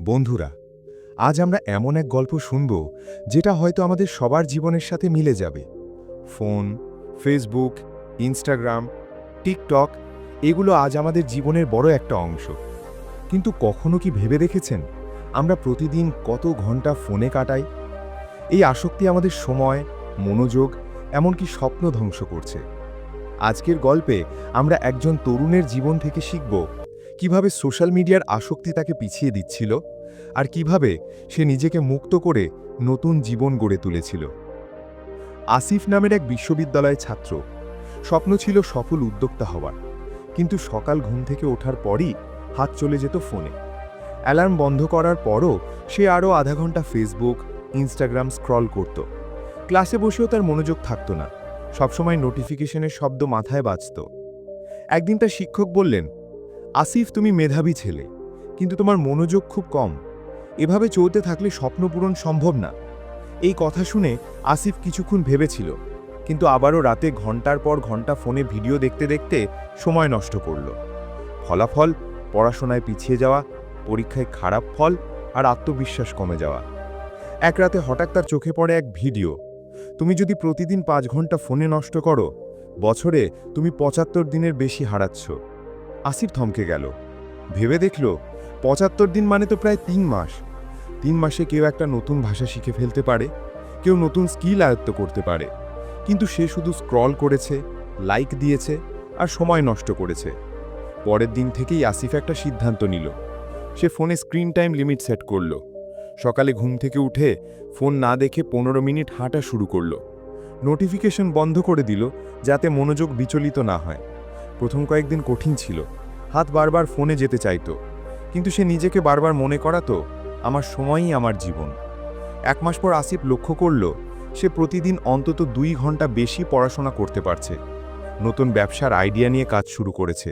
বন্ধুরা, আজ আমরা এমন এক গল্প শুনব যেটা হয়তো আমাদের সবার জীবনের সাথে মিলে যাবে। ফোন, ফেসবুক, ইনস্টাগ্রাম, টিকটক এগুলো আজ আমাদের জীবনের বড় একটা অংশ। কিন্তু কখনো কি ভেবে দেখেছেন আমরা প্রতিদিন কত ঘন্টা ফোনে কাটাই? এই আসক্তি আমাদের সময়, মনোযোগ, এমনকি স্বপ্ন ধ্বংস করছে। আজকের গল্পে আমরা একজন তরুণের জীবন থেকে শিখব কিভাবে সোশ্যাল মিডিয়ার আসক্তি তাকে পিছিয়ে দিচ্ছিল আর কিভাবে সে নিজেকে মুক্ত করে নতুন জীবন গড়ে তুলেছিল। আসিফ নামের এক বিশ্ববিদ্যালয়ের ছাত্র। স্বপ্ন ছিল সফল উদ্যোক্তা হওয়ার, কিন্তু সকাল ঘুম থেকে ওঠার পরই হাত চলে যেত ফোনে। অ্যালার্ম বন্ধ করার পরও সে আরও আধা ঘন্টা ফেসবুক, ইনস্টাগ্রাম স্ক্রল করত। ক্লাসে বসেও তার মনোযোগ থাকত না, সবসময় নোটিফিকেশনের শব্দ মাথায় বাজত। একদিন তার শিক্ষক বললেন, আসিফ, তুমি মেধাবী ছেলে, কিন্তু তোমার মনোযোগ খুব কম। এভাবে চলতে থাকলে স্বপ্ন পূরণ সম্ভব না। এই কথা শুনে আসিফ কিছুক্ষণ ভেবেছিল, কিন্তু আবারও রাতে ঘন্টার পর ঘন্টা ফোনে ভিডিও দেখতে দেখতে সময় নষ্ট করল। ফলাফল, পড়াশোনায় পিছিয়ে যাওয়া, পরীক্ষায় খারাপ ফল আর আত্মবিশ্বাস কমে যাওয়া। এক রাতে হঠাৎ তার চোখে পড়ে এক ভিডিও। তুমি যদি প্রতিদিন 5 ঘন্টা ফোনে নষ্ট করো, বছরে তুমি 75 দিনের বেশি হারাচ্ছ। আসিফ থমকে গেল। ভেবে দেখল, 75 দিন মানে তো প্রায় 3 মাস। 3 মাসে কেউ একটা নতুন ভাষা শিখে ফেলতে পারে, কেউ নতুন স্কিল আয়ত্ত করতে পারে, কিন্তু সে শুধু স্ক্রল করেছে, লাইক দিয়েছে আর সময় নষ্ট করেছে। পরের দিন থেকেই আসিফ একটা সিদ্ধান্ত নিল। সে ফোনে স্ক্রিন টাইম লিমিট সেট করল। সকালে ঘুম থেকে উঠে ফোন না দেখে 15 মিনিট হাঁটা শুরু করল। নোটিফিকেশন বন্ধ করে দিল যাতে মনোযোগ বিচলিত না হয়। প্রথম কয়েকদিন কঠিন ছিল, হাত বারবার ফোনে যেতে চাইতো, কিন্তু সে নিজেকে বারবার মনে করাতো, আমার সময়ই আমার জীবন। 1 মাস পর আসিফ লক্ষ্য করল সে প্রতিদিন অন্তত 2 ঘন্টা বেশি পড়াশোনা করতে পারছে। নতুন ব্যবসার আইডিয়া নিয়ে কাজ শুরু করেছে।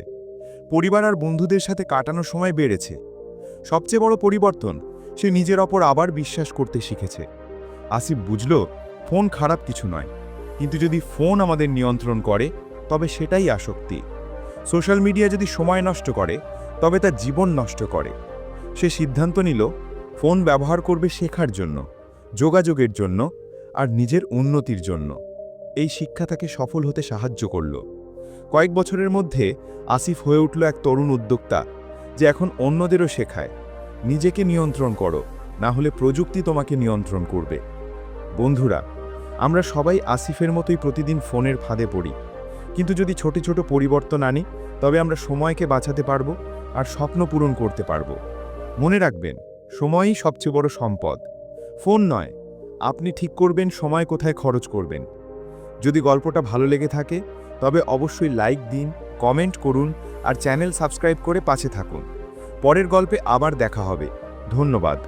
পরিবার আর বন্ধুদের সাথে কাটানোর সময় বেড়েছে। সবচেয়ে বড় পরিবর্তন, সে নিজের ওপর আবার বিশ্বাস করতে শিখেছে। আসিফ বুঝল, ফোন খারাপ কিছু নয়, কিন্তু যদি ফোন আমাদের নিয়ন্ত্রণ করে তবে সেটাই আসক্তি। সোশ্যাল মিডিয়া যদি সময় নষ্ট করে তবে তার জীবন নষ্ট করে। সে সিদ্ধান্ত নিল, ফোন ব্যবহার করবে শেখার জন্য, যোগাযোগের জন্য আর নিজের উন্নতির জন্য। এই শিক্ষা তাকে সফল হতে সাহায্য করল। কয়েক বছরের মধ্যে আসিফ হয়ে উঠল এক তরুণ উদ্যোক্তা, যে এখন অন্যদেরও শেখায়, নিজেকে নিয়ন্ত্রণ করো, না হলে প্রযুক্তি তোমাকে নিয়ন্ত্রণ করবে। বন্ধুরা, আমরা সবাই আসিফের মতোই প্রতিদিন ফোনের ফাঁদে পড়ি, কিন্তু যদি ছোট ছোট পরিবর্তন আনি তবে আমরা সময়কে বাঁচাতে পারব আর স্বপ্ন পূরণ করতে পারব। মনে রাখবেন, সময়ই সবচেয়ে বড় সম্পদ, ফোন নয়। আপনি ঠিক করবেন সময় কোথায় খরচ করবেন। যদি গল্পটা ভালো লেগে থাকে তবে অবশ্যই লাইক দিন, কমেন্ট করুন আর চ্যানেল সাবস্ক্রাইব করে পাশে থাকুন। পরের গল্পে আবার দেখা হবে। ধন্যবাদ।